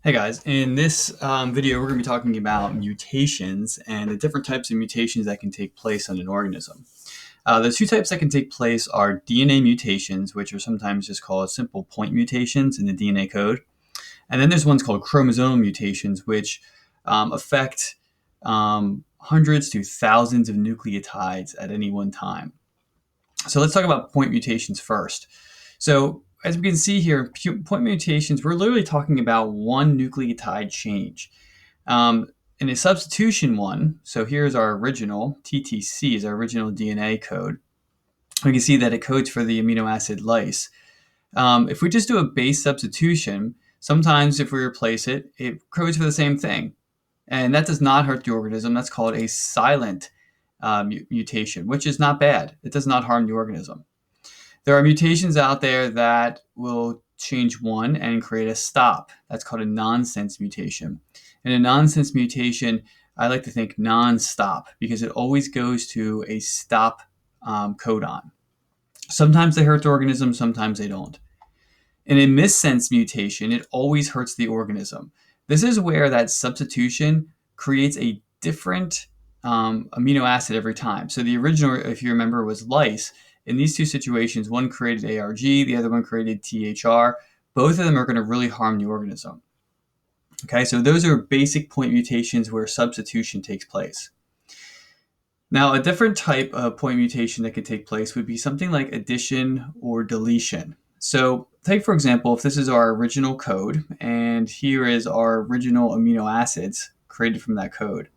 Hey guys, in this video we're going to be talking about mutations and the different types of mutations that can take place on an organism. The two types that can take place are DNA mutations, which are sometimes just called simple point mutations in the DNA code. And then there's ones called chromosome mutations, which affect hundreds to thousands of nucleotides at any one time. So let's talk about point mutations first. So as we can see here, point mutations, we're literally talking about one nucleotide change. In a substitution one, so here's our original, TTC is our original DNA code. We can see that it codes for the amino acid lyse. If we just do a base substitution, sometimes if we replace it, it codes for the same thing. And that does not hurt the organism. That's called a silent mutation, which is not bad. It does not harm the organism. There are mutations out there that will change one and create a stop. That's called a nonsense mutation. And a nonsense mutation, I like to think non-stop because it always goes to a stop codon. Sometimes they hurt the organism, sometimes they don't. In a missense mutation, it always hurts the organism. This is where that substitution creates a different amino acid every time. So the original, if you remember, was lyse. In these two situations, one created ARG, the other one created THR. Both of them are going to really harm the organism. Okay, so those are basic point mutations where substitution takes place. Now, a different type of point mutation that could take place would be something like addition or deletion. So take, for example, if this is our original code, and here is our original amino acids created from that code.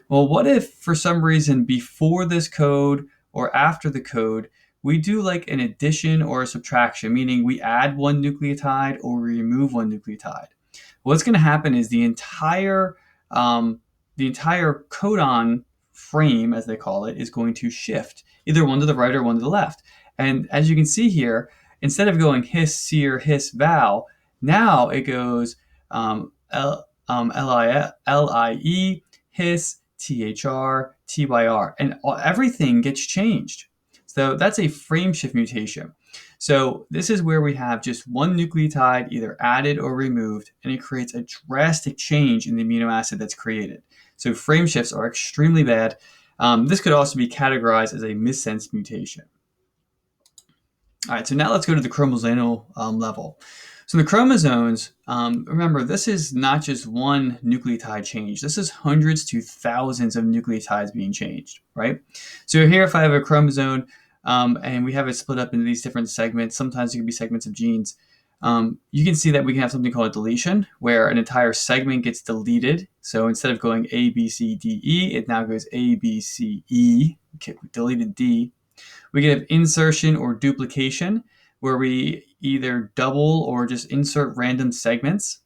Well, what if for some reason before this code or after the code, we do like an addition or a subtraction, meaning we add one nucleotide or we remove one nucleotide? What's going to happen is the entire codon frame, as they call it, is going to shift, either one to the right or one to the left. And as you can see here, instead of going his, seer, his, val, now it goes L-I-E, his, THR, TYR, and everything gets changed. So that's a frameshift mutation. So this is where we have just one nucleotide either added or removed, and it creates a drastic change in the amino acid that's created. So frameshifts are extremely bad. This could also be categorized as a missense mutation. All right, so now let's go to the chromosomal level. So in the chromosomes, remember, this is not just one nucleotide change. This is hundreds to thousands of nucleotides being changed, right? So here, if I have a chromosome and we have it split up into these different segments, sometimes it can be segments of genes, you can see that we can have something called a deletion, where an entire segment gets deleted. So instead of going A, B, C, D, E, it now goes A, B, C, E, okay, we deleted D. We can have insertion or duplication, where we either double or just insert random segments.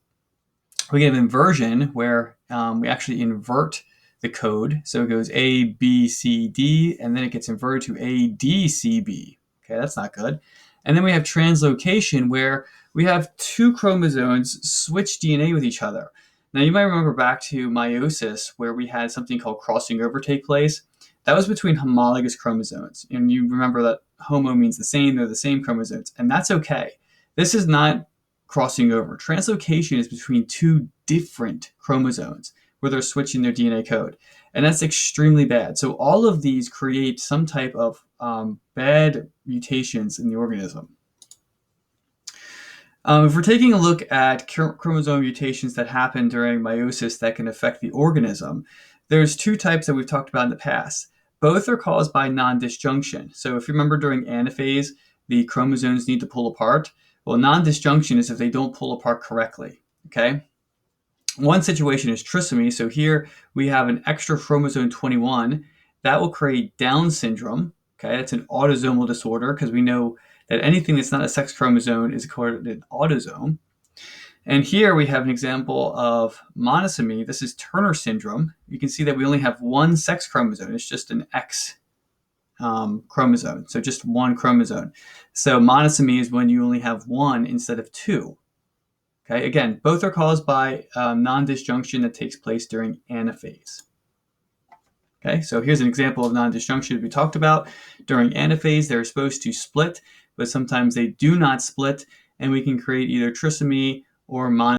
We can have inversion, where we actually invert the code. So it goes A, B, C, D, and then it gets inverted to A, D, C, B. Okay, that's not good. And then we have translocation, where we have two chromosomes switch DNA with each other. Now, you might remember back to meiosis, where we had something called crossing over take place. That was between homologous chromosomes. And you remember that homo means the same, they're the same chromosomes, and that's okay. This is not crossing over. Translocation is between two different chromosomes where they're switching their DNA code, and that's extremely bad. So all of these create some type of bad mutations in the organism. If we're taking a look at chromosome mutations that happen during meiosis that can affect the organism, there's two types that we've talked about in the past. Both are caused by non-disjunction. So if you remember during anaphase, the chromosomes need to pull apart. Well, non-disjunction is if they don't pull apart correctly, okay? One situation is trisomy. So here we have an extra chromosome 21. That will create Down syndrome, okay? That's an autosomal disorder because we know that anything that's not a sex chromosome is called an autosome. And here we have an example of monosomy. This is Turner syndrome. You can see that we only have one sex chromosome. It's just an X chromosome, so just one chromosome. So monosomy is when you only have one instead of two. Okay, again, both are caused by non-disjunction that takes place during anaphase. Okay, so here's an example of non-disjunction we talked about. During anaphase, they're supposed to split, but sometimes they do not split, and we can create either trisomy or monosomy.